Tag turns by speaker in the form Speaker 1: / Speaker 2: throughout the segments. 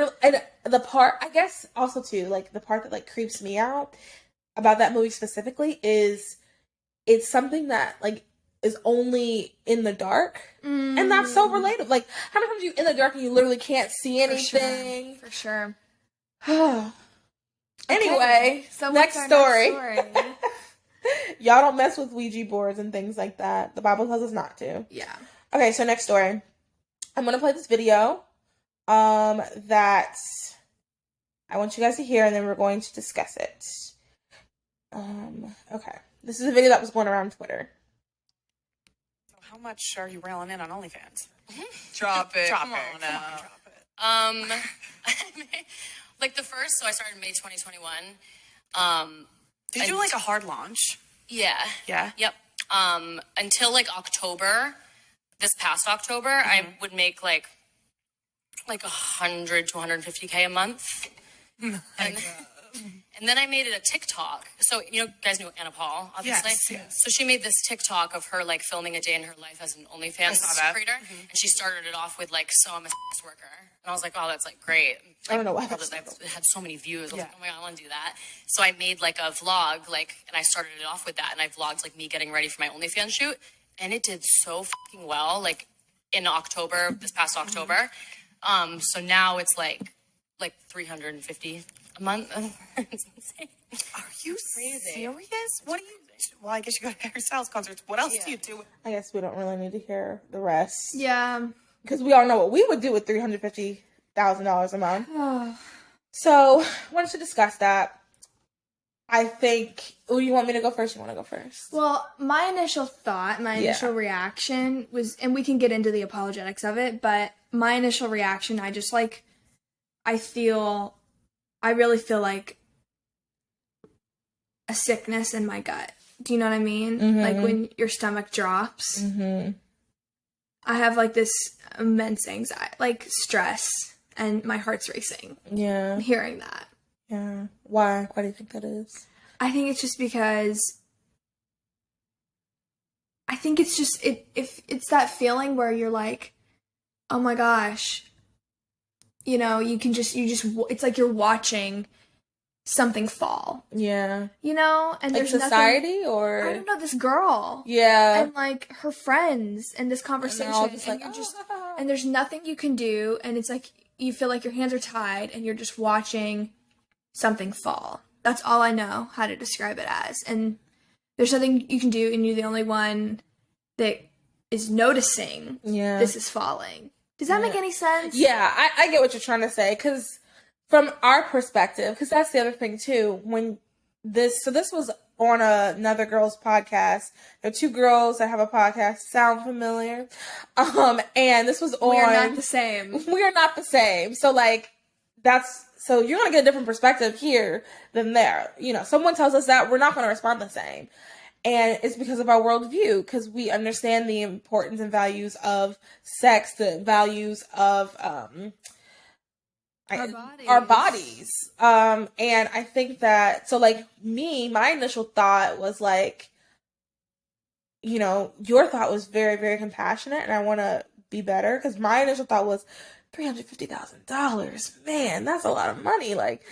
Speaker 1: literally, and the part, I guess also too, like the part that like creeps me out about that movie specifically is it's something that like is only in the dark. And that's so relatable. Like, how many times are you in the dark and you literally can't see anything?
Speaker 2: For sure.
Speaker 1: Anyway,
Speaker 2: so
Speaker 1: next story. Y'all don't mess with Ouija boards and things like that. The Bible tells us not to.
Speaker 2: Yeah.
Speaker 1: Okay, so next story. I'm going to play this video that I want you guys to hear, and then we're going to discuss it. Okay. This is a video that was going around Twitter.
Speaker 3: So how much are you railing in on OnlyFans?
Speaker 4: Drop it.
Speaker 3: Drop
Speaker 4: Come
Speaker 3: it.
Speaker 4: on now.
Speaker 3: Come on, drop it.
Speaker 4: Like the first, so I started May 2021.
Speaker 3: Did you do like a hard launch?
Speaker 4: Yeah.
Speaker 3: Yeah?
Speaker 4: Yep. Until like October, this past October, I would make like 100 to 150K a month. And then I made it a TikTok. So, you guys know Anna Paul, obviously.
Speaker 3: Yes.
Speaker 4: So she made this TikTok of her like filming a day in her life as an OnlyFans creator. And she started it off with like, so I'm a sex worker. And I was like, oh, that's like great. Like,
Speaker 1: I don't know why.
Speaker 4: I've had so many views. I was like, oh my God, I want to do that. So I made like a vlog, and I started it off with that. And I vlogged like me getting ready for my OnlyFans shoot. And it did so fucking well, like in October, this past October. So now it's like 350 a month. It's insane.
Speaker 3: Are you serious? What do you... Well, I guess you go to Harry Styles concerts. What else do you do?
Speaker 1: I guess we don't really need to hear the rest.
Speaker 2: Yeah.
Speaker 1: Because we all know what we would do with $350,000 a month. So, wanted to discuss that. I think... Oh, you want me to go first? You want to go first?
Speaker 2: Well, my initial thought, my initial reaction was... And we can get into the apologetics of it, but my initial reaction, I really feel like a sickness in my gut. Do you know what I mean?
Speaker 1: Mm-hmm.
Speaker 2: Like when your stomach drops.
Speaker 1: Mm-hmm.
Speaker 2: I have like this immense anxiety, like stress, and my heart's racing.
Speaker 1: Yeah.
Speaker 2: Hearing that.
Speaker 1: Yeah. Why? Why do you think that is?
Speaker 2: I think it's just because it's that feeling where you're like, oh my gosh, it's like you're watching something fall.
Speaker 1: Yeah.
Speaker 2: And there's
Speaker 1: society
Speaker 2: nothing,
Speaker 1: or...
Speaker 2: I don't know, this girl.
Speaker 1: Yeah.
Speaker 2: And like her friends and this conversation. And there's nothing you can do. And it's like, you feel like your hands are tied and you're just watching something fall. That's all I know how to describe it as. And there's nothing you can do, and you're the only one that is noticing this is falling. Does that make any sense?
Speaker 1: Yeah, I get what you're trying to say, because from our perspective, because that's the other thing too, this was on another girl's podcast. There are two girls that have a podcast. Sound familiar? And this was on...
Speaker 2: We are not the same.
Speaker 1: We are not the same. So so you're going to get a different perspective here than there. Someone tells us that, we're not going to respond the same. And it's because of our worldview, because we understand the importance and values of sex, the values of our bodies. And I think that, so like my initial thought was like, your thought was very, very compassionate, and I want to be better, because my initial thought was $350,000. Man, that's a lot of money. Like,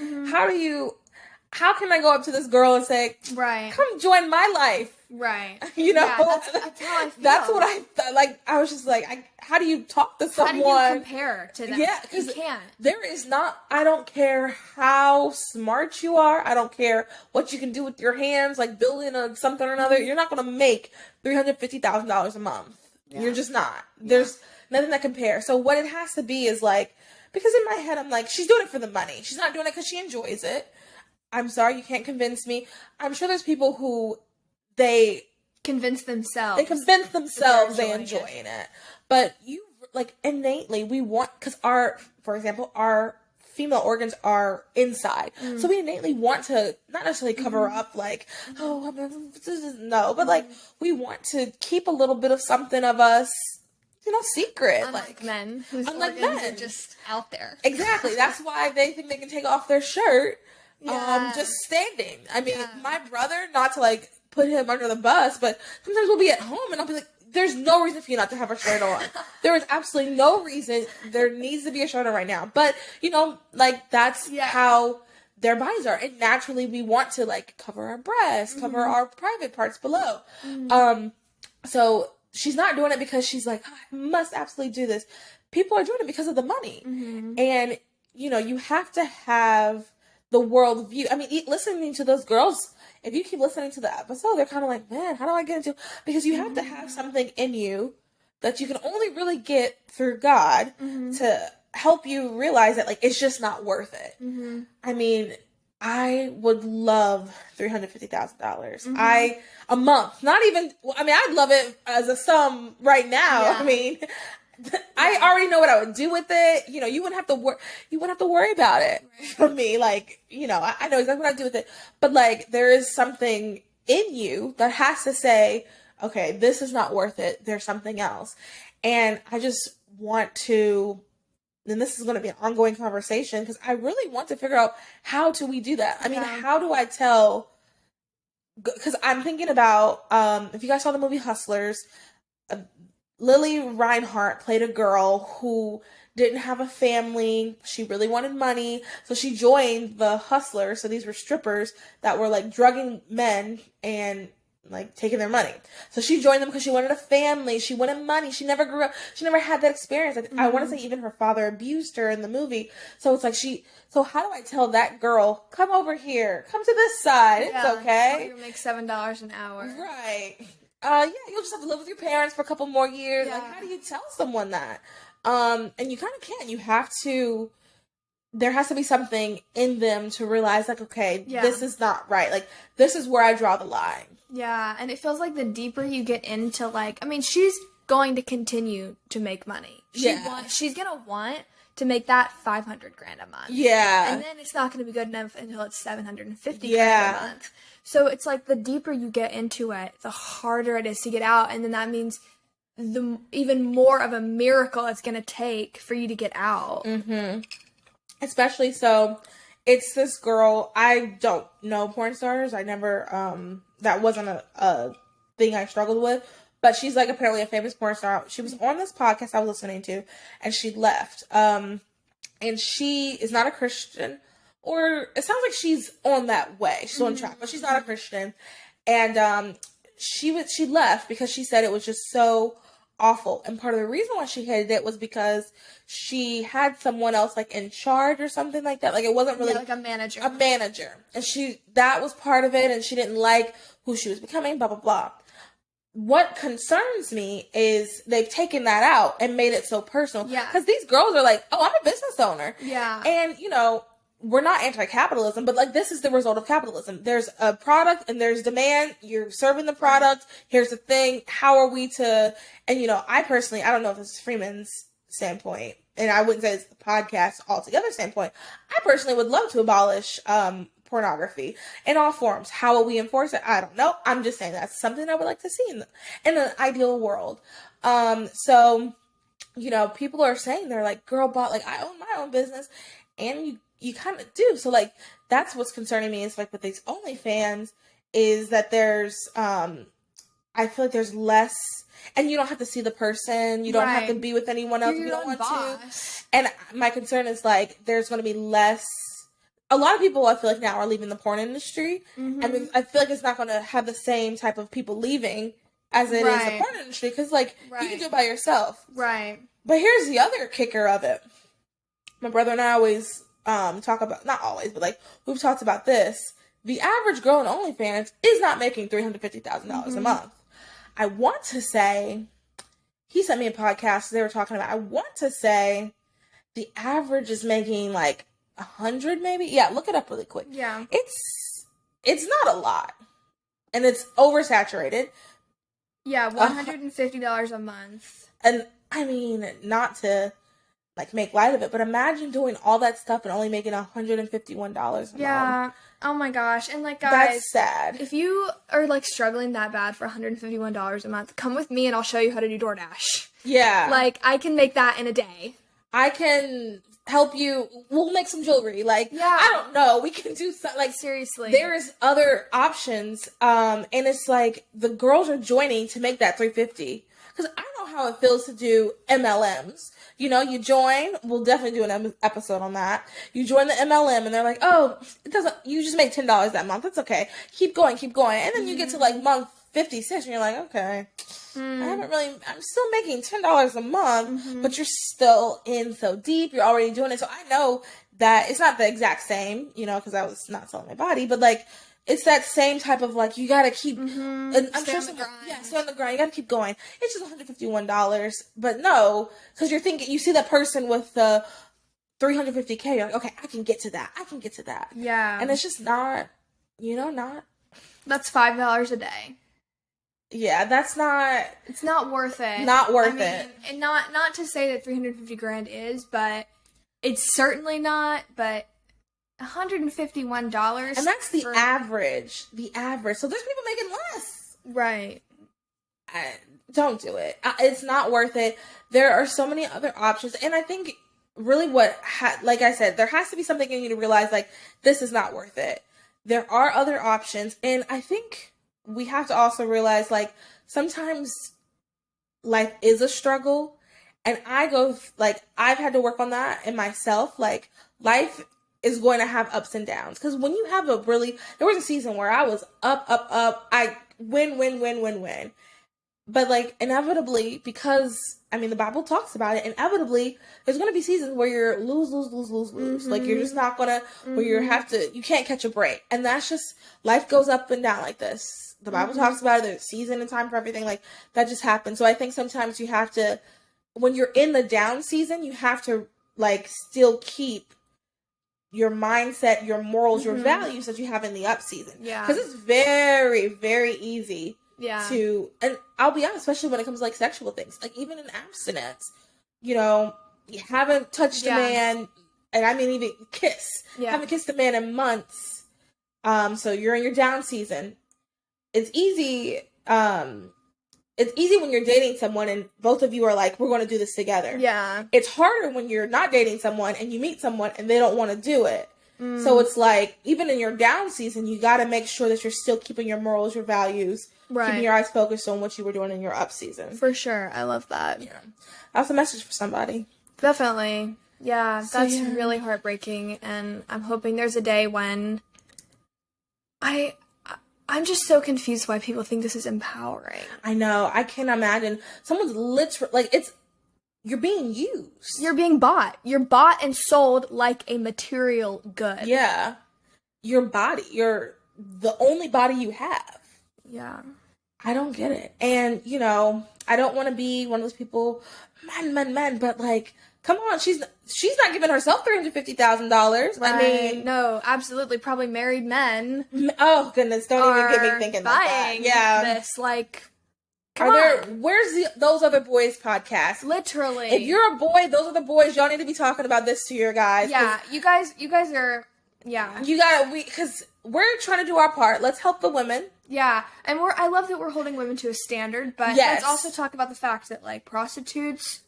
Speaker 1: how can I go up to this girl and say,
Speaker 2: right,
Speaker 1: come join my life?
Speaker 2: Right.
Speaker 1: Yeah,
Speaker 2: that's how I feel.
Speaker 1: That's what I thought. Like, I was just like, how do you talk to someone?
Speaker 2: How do you compare to them?
Speaker 1: Yeah, because
Speaker 2: you can't.
Speaker 1: There is not, I don't care how smart you are. I don't care what you can do with your hands, like building something or another. You're not going to make $350,000 a month. Yeah. You're just not. There's nothing that compares. So what it has to be is like, because in my head, I'm like, she's doing it for the money. She's not doing it because she enjoys it. I'm sorry, you can't convince me. I'm sure there's people who they
Speaker 2: convince themselves
Speaker 1: they enjoying it. But you, like, innately, we want, because for example, our female organs are inside. So we innately want to not necessarily cover up, like, oh, no, but like, we want to keep a little bit of something of us, secret.
Speaker 2: Unlike men, whose organs are just out there.
Speaker 1: Exactly. That's why they think they can take off their shirt. Just standing. I mean, my brother, not to like put him under the bus, but sometimes we'll be at home and I'll be like, there's no reason for you not to have a shirt on. There is absolutely no reason. There needs to be a shirt on right now. But, you know, like, that's how their bodies are. And naturally, we want to, like, cover our breasts, cover our private parts below. So she's not doing it because she's like, I must absolutely do this. People are doing it because of the money. And, you know, you have to have the world view. I mean, listening to those girls, if you keep listening to the episode, they're kind of like, man, how do I get into, because you have to have something in you that you can only really get through God to help you realize that, like, it's just not worth it. I mean, I would love $350,000. A month, not even, I mean, I'd love it as a sum right now. I mean, I already know what I would do with it. You know, you wouldn't have to worry about it for me. Like, you know, I know exactly what I do with it. But, like, there is something in you that has to say, okay, this is not worth it. There's something else. And I just want to, and this is going to be an ongoing conversation, because I really want to figure out, how do we do that? I mean, how do I tell, because I'm thinking about, if you guys saw the movie Hustlers, Lily Reinhart played a girl who didn't have a family. She really wanted money. So she joined the Hustlers. So these were strippers that were, like, drugging men and, like, taking their money. So she joined them because she wanted a family. She wanted money. She never grew up. She never had that experience. Like, I want to say even her father abused her in the movie. So it's like so how do I tell that girl, come over here, come to this side. It's okay.
Speaker 2: You make $7 an hour.
Speaker 1: Right. You'll just have to live with your parents for a couple more years. Like, how do you tell someone that? And you kind of can't. You have to, there has to be something in them to realize, like, okay, this is not right. Like, this is where I draw the line.
Speaker 2: Yeah, and it feels like the deeper you get into, like, I mean, she's going to continue to make money. She's going to want to make that $500,000 a month. Yeah. And then it's not going to be good enough until it's $750,000 a month. So it's like the deeper you get into it, the harder it is to get out. And then that means the even more of a miracle it's going to take for you to get out.
Speaker 1: Especially so, it's this girl, I don't know porn stars. I never, that wasn't a thing I struggled with. But she's, like, apparently a famous porn star. She was on this podcast I was listening to, and she left. And she is not a Christian. Or it sounds like she's on that way. She's on track, but she's not a Christian. And she left because she said it was just so awful. And part of the reason why she hated it was because she had someone else, like, in charge or something like that. Like, it wasn't really
Speaker 2: like a manager.
Speaker 1: And that was part of it, and she didn't like who she was becoming, blah, blah, blah. What concerns me is they've taken that out and made it so personal. Yeah. Because these girls are like, oh, I'm a business owner. Yeah. And, you know, we're not anti-capitalism, but, like, this is the result of capitalism. There's a product and there's demand. You're serving the product. Here's the thing. How are we to, and, you know, I don't know if this is Freeman's standpoint, and I wouldn't say it's the podcast altogether standpoint. I personally would love to abolish, pornography in all forms. How will we enforce it? I don't know. I'm just saying that's something I would like to see in an ideal world. So, you know, people are saying, they're like, girl, like, I own my own business, and you kind of do. So, like, that's what's concerning me is, like, with these OnlyFans is that there's, I feel like there's less, and you don't have to see the person. You don't have to be with anyone else if you don't want to. And my concern is, like, there's going to be less. A lot of people, I feel like, now are leaving the porn industry. I mean, I feel like it's not going to have the same type of people leaving as it is the porn industry. Because, like, you can do it by yourself. Right. But here's the other kicker of it. My brother and I always talk about, not always, but, like, we've talked about this. The average girl in OnlyFans is not making $350,000 a month. I want to say, he sent me a podcast they were talking about, I want to say the average is making, like, 100 maybe. Yeah, look it up really quick. Yeah, it's not a lot, and it's oversaturated.
Speaker 2: Yeah, $150 a month.
Speaker 1: And I mean, not to, like, make light of it, but imagine doing all that stuff and only making $151 a month.
Speaker 2: Yeah. Oh my gosh. And, like, guys,
Speaker 1: that's sad.
Speaker 2: If you are, like, struggling that bad for $151 a month, come with me and I'll show you how to do DoorDash. Yeah. Like, I can make that in a day.
Speaker 1: I can help you. We'll make some jewelry. Like, I don't know. We can do something. Like,
Speaker 2: seriously,
Speaker 1: there's other options. And it's like the girls are joining to make that $350. because I know how it feels to do MLMs. You know, you join, we'll definitely do an episode on that. You join the MLM and they're like, oh, it doesn't, you just make $10 that month. That's okay. Keep going. And then you get to like month 56 and you're like, okay, I'm still making $10 a month, but you're still in so deep. You're already doing it. So I know that it's not the exact same, you know, because I was not selling my body, but like, it's that same type of like, you gotta keep, and I'm
Speaker 2: Stay
Speaker 1: sure
Speaker 2: on the grind.
Speaker 1: yeah, stay on the grind. You gotta keep going. It's just $151, but no, because you're thinking, you see that person with the 350K, you're like, okay, I can get to that.
Speaker 2: Yeah.
Speaker 1: And it's just not,
Speaker 2: That's $5 a day.
Speaker 1: yeah, that's not,
Speaker 2: It's not worth it.
Speaker 1: Not worth it.
Speaker 2: And not to say that 350 grand is, but it's certainly not, but $151.
Speaker 1: and that's the average. So there's people making less.
Speaker 2: Right.
Speaker 1: Don't do it. It's not worth it. There are so many other options. And I think really like I said, there has to be something in you to realize like, this is not worth it. There are other options. And I think we have to also realize like, sometimes life is a struggle. And I've had to work on that in myself. Like, life is going to have ups and downs. Because when you have there was a season where I was up. I win. But like, inevitably, because, I mean, the Bible talks about it, inevitably, there's going to be seasons where you're lose. Like, you're just not going to, where you can't catch a break. And that's just, life goes up and down like this. The Bible talks about it, there's a season and time for everything, like, that just happens. So I think sometimes you have to, when you're in the down season, you have to, like, still keep your mindset, your morals, your values that you have in the up season.
Speaker 2: Yeah.
Speaker 1: Because it's very, very easy
Speaker 2: Yeah.
Speaker 1: and I'll be honest, especially when it comes to like sexual things, like even in abstinence, you know, you haven't touched a man, and I mean even haven't kissed a man in months, so you're in your down season. It's easy when you're dating someone and both of you are like, we're going to do this together.
Speaker 2: Yeah.
Speaker 1: It's harder when you're not dating someone and you meet someone and they don't want to do it. So it's like, even in your down season, you got to make sure that you're still keeping your morals, your values, keeping your eyes focused on what you were doing in your up season.
Speaker 2: For sure. I love that.
Speaker 1: Yeah. That's a message for somebody.
Speaker 2: Definitely. Yeah, that's really heartbreaking, and I'm hoping there's a day when I'm just so confused why people think this is empowering.
Speaker 1: I know. I can't imagine. Someone's literally, like, you're being used.
Speaker 2: You're being bought. You're bought and sold like a material good.
Speaker 1: Yeah. Your body. You're the only body you have.
Speaker 2: Yeah.
Speaker 1: I don't get it. And, you know, I don't want to be one of those people, men, but like, come on, she's not giving herself $350,000.
Speaker 2: Right.
Speaker 1: I mean,
Speaker 2: no, absolutely. Probably married men.
Speaker 1: Oh goodness, don't even get me thinking like that. Yeah.
Speaker 2: This, like,
Speaker 1: where's those other boys podcast?
Speaker 2: Literally.
Speaker 1: If you're a boy, those are the boys. Y'all need to be talking about this to your guys.
Speaker 2: Yeah, you guys are, yeah.
Speaker 1: Because we're trying to do our part. Let's help the women.
Speaker 2: Yeah, and I love that we're holding women to a standard, but let's also talk about the fact that, like, prostitutes,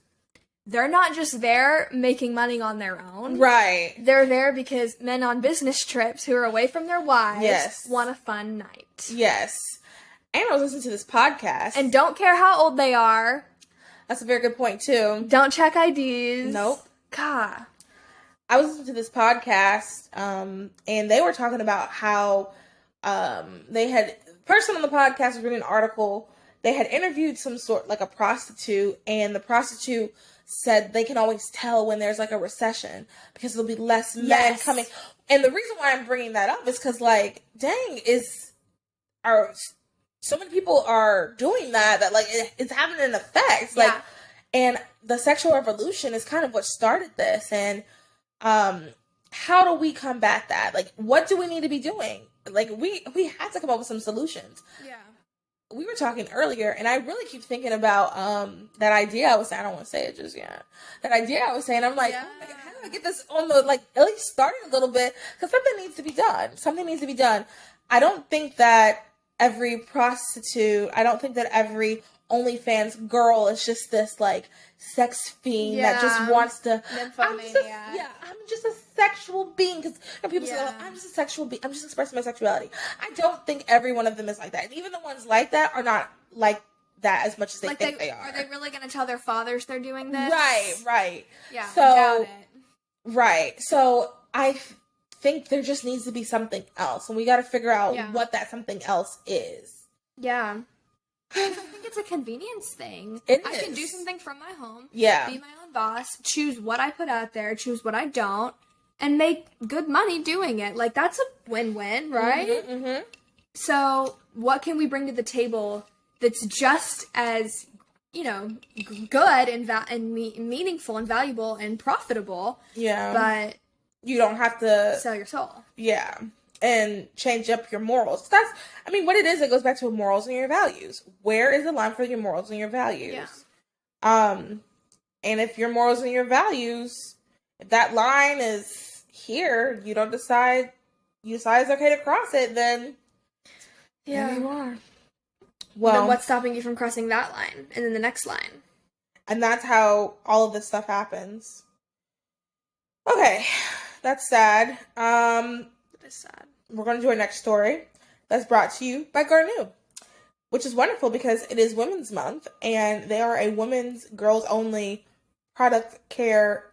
Speaker 2: they're not just there making money on their own.
Speaker 1: Right.
Speaker 2: They're there because men on business trips who are away from their wives want a fun night.
Speaker 1: Yes. And I was listening to this podcast.
Speaker 2: And don't care how old they are.
Speaker 1: That's a very good point, too.
Speaker 2: Don't check IDs.
Speaker 1: Nope.
Speaker 2: God.
Speaker 1: I was listening to this podcast, and they were talking about how person on the podcast was reading an article. They had interviewed some sort, like a prostitute, and the prostitute said they can always tell when there's like a recession because there'll be less men coming. And the reason why I'm bringing that up is because, like, dang, so many people are doing that like it's having an effect. Like, and the sexual revolution is kind of what started this. And how do we combat that? Like, what do we need to be doing? Like, we had to come up with some solutions. Yeah. We were talking earlier, and I really keep thinking about that idea I was saying. I don't want to say it just yet. That idea I was saying, I'm like, oh my God, how do I get this on the, like, at least starting a little bit? Because something needs to be done. Something needs to be done. I don't think that every prostitute, I don't think that every OnlyFans girl is just this, like, sex fiend that just wants to. I'm just a sexual being. Because people say, oh, I'm just a sexual being. I'm just expressing my sexuality. I don't think every one of them is like that. And even the ones like that are not like that as much as they
Speaker 2: Like,
Speaker 1: think they are.
Speaker 2: Are they really going to tell their fathers they're doing this?
Speaker 1: Right.
Speaker 2: Yeah,
Speaker 1: So,
Speaker 2: I doubt it.
Speaker 1: Right. So I think there just needs to be something else, and we got to figure out what that something else is.
Speaker 2: Yeah. I think it's a convenience thing.
Speaker 1: I
Speaker 2: can do something from my home.
Speaker 1: Yeah.
Speaker 2: Be my own boss. Choose what I put out there. Choose what I don't. And make good money doing it. Like, that's a win-win, right?
Speaker 1: Mm-hmm.
Speaker 2: So, what can we bring to the table that's just as, good and meaningful and valuable and profitable?
Speaker 1: Yeah.
Speaker 2: But
Speaker 1: you don't have to
Speaker 2: sell your soul.
Speaker 1: Yeah. And change up your morals. What it is, it goes back to morals and your values. Where is the line for your morals and your values?
Speaker 2: Yeah.
Speaker 1: And if your morals and your values, if that line is here, you decide it's okay to cross it, then there you are. Well,
Speaker 2: then what's stopping you from crossing that line and then the next line?
Speaker 1: And that's how all of this stuff happens. Okay, that's sad.
Speaker 2: That is sad.
Speaker 1: We're going to do our next story. That's brought to you by Garnu, which is wonderful because it is Women's Month, and they are a women's, girls-only product care